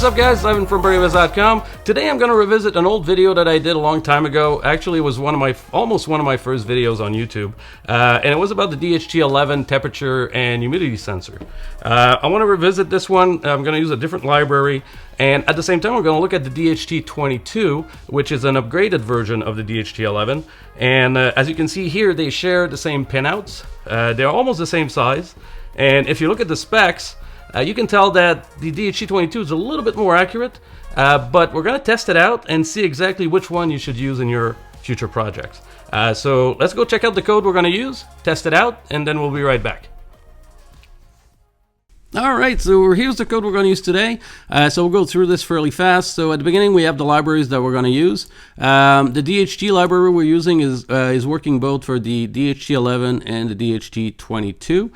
What's up guys, Ivan from Brainy-Bits.com. Today I'm going to revisit an old video that I did a long time ago. Actually it was almost one of my first videos on YouTube. And it was about the DHT11 temperature and humidity sensor. I want to revisit this one. I'm going to use a different library. And at the same time we're going to look at the DHT22, which is an upgraded version of the DHT11. And as you can see here, they share the same pinouts. They're almost the same size. And if you look at the specs, you can tell that the DHT22 is a little bit more accurate, but we're going to test it out and see exactly which one you should use in your future projects. So let's go check out the code we're going to use, test it out, and then we'll be right back. Alright, so here's the code we're going to use today. So we'll go through this fairly fast. So at the beginning we have the libraries that we're going to use. The DHT library we're using is working both for the DHT11 and the DHT22.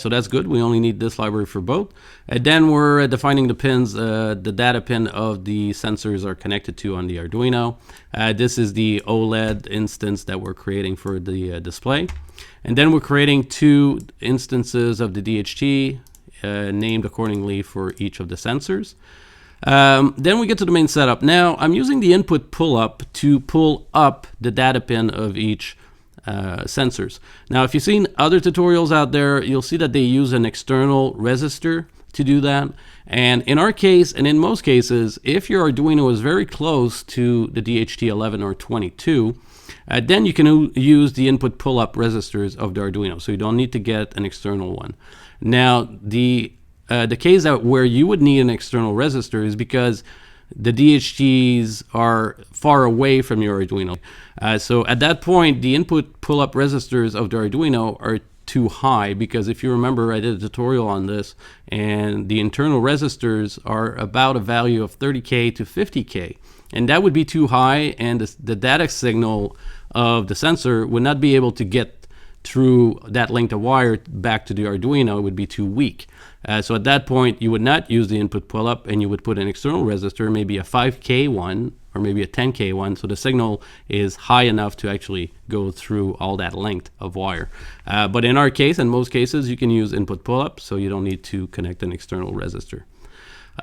So that's good. We only need this library for both. And then we're defining the pins, the data pin of the sensors are connected to on the Arduino. This is the OLED instance that we're creating for the display. And then we're creating two instances of the DHT, named accordingly for each of the sensors. Then we get to the main setup. Now I'm using the input pull up to pull up the data pin of each sensors. Now if you've seen other tutorials out there, you'll see that they use an external resistor to do that. And in our case, and in most cases, if your Arduino is very close to the DHT11 or 22, then you can use the input pull up resistors of the Arduino. So you don't need to get an external one. Now, the case where you would need an external resistor is because the DHTs are far away from your Arduino. So at that point, the input pull-up resistors of the Arduino are too high, because if you remember, I did a tutorial on this, and the internal resistors are about a value of 30K to 50K. And that would be too high, and the data signal of the sensor would not be able to get through that length of wire back to the Arduino. It would be too weak. So at that point, you would not use the input pull-up, and you would put an external resistor, maybe a 5K one, or maybe a 10K one, so the signal is high enough to actually go through all that length of wire. But in our case, in most cases, you can use input pull-up, so you don't need to connect an external resistor.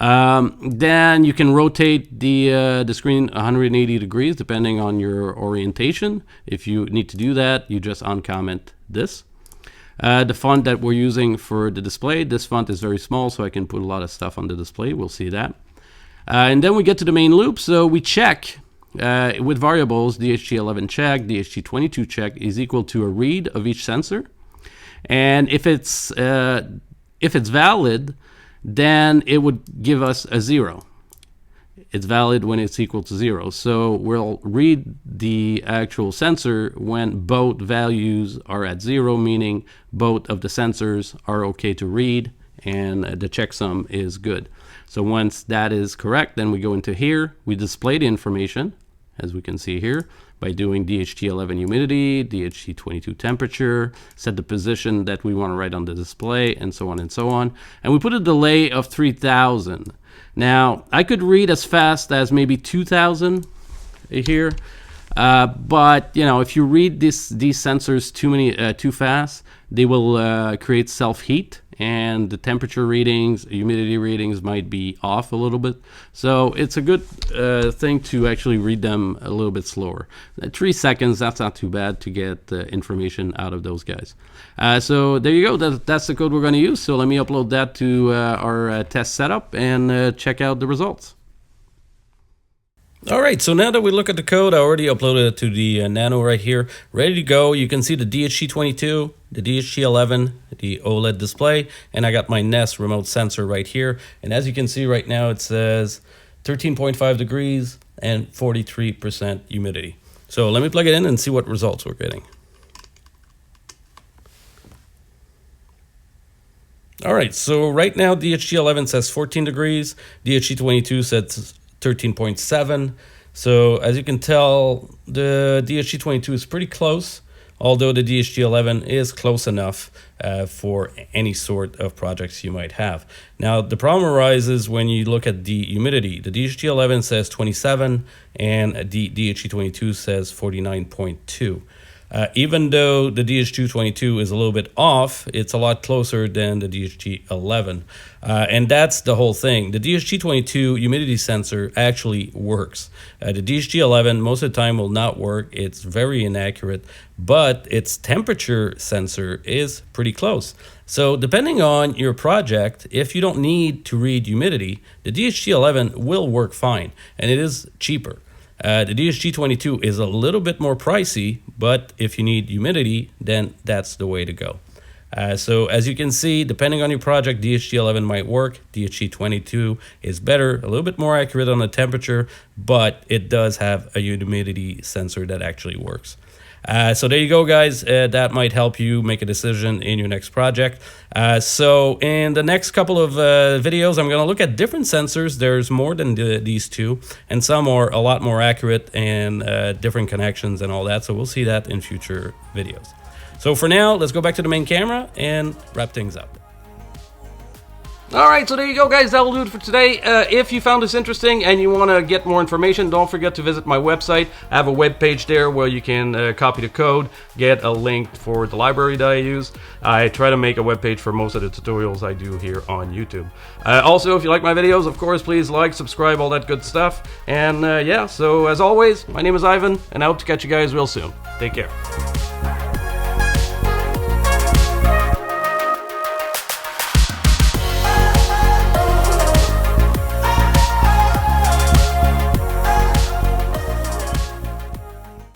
Then you can rotate the screen 180 degrees depending on your orientation. If you need to do that, you just uncomment this. The font that we're using for the display, this font is very small, so I can put a lot of stuff on the display. We'll see that. And then we get to the main loop. So we check with variables, DHT11 check, DHT22 check is equal to a read of each sensor. And if it's valid, then it would give us a 0. It's valid when it's equal to 0. So we'll read the actual sensor when both values are at 0, meaning both of the sensors are okay to read and the checksum is good. So once that is correct, then we go into here. We display the information, as we can see here, by doing DHT11 humidity, DHT22 temperature, set the position that we want to write on the display, and so on and so on. And we put a delay of 3000. Now, I could read as fast as maybe 2000 here, but you know, if you read these sensors too fast, they will create self-heat, and the temperature readings, humidity readings might be off a little bit. So it's a good thing to actually read them a little bit slower. 3 seconds, that's not too bad to get information out of those guys. So there you go, that's the code we're going to use. So let me upload that to our test setup and check out the results. Alright, so now that we look at the code, I already uploaded it to the Nano right here, ready to go. You can see the DHT22, the DHT11, the OLED display, and I got my Nest remote sensor right here. And as you can see right now, it says 13.5 degrees and 43% humidity. So let me plug it in and see what results we're getting. Alright, so right now DHT11 says 14 degrees, DHT22 says 13.7. So as you can tell, the DHT22 is pretty close, although the DHT11 is close enough for any sort of projects you might have. Now the problem arises when you look at the humidity. The DHT11 says 27 and the DHT22 says 49.2. Even though the DHT22 is a little bit off, it's a lot closer than the DHT11. And that's the whole thing. The DHT22 humidity sensor actually works. The DHT11 most of the time will not work. It's very inaccurate, but its temperature sensor is pretty close. So depending on your project, if you don't need to read humidity, the DHT11 will work fine, and it is cheaper. The DHT22 is a little bit more pricey, but if you need humidity, then that's the way to go. So as you can see, depending on your project, DHT11 might work. DHT22 is better, a little bit more accurate on the temperature, but it does have a humidity sensor that actually works. So there you go, guys. That might help you make a decision in your next project. So in the next couple of videos, I'm going to look at different sensors. There's more than these two, and some are a lot more accurate and different connections and all that. So we'll see that in future videos. So for now, let's go back to the main camera and wrap things up. Alright, so there you go, guys. That will do it for today. If you found this interesting and you want to get more information, don't forget to visit my website. I have a web page there where you can copy the code, get a link for the library that I use. I try to make a web page for most of the tutorials I do here on YouTube. Also, if you like my videos, of course, please like, subscribe, all that good stuff. And yeah, so as always, my name is Ivan, and I hope to catch you guys real soon. Take care.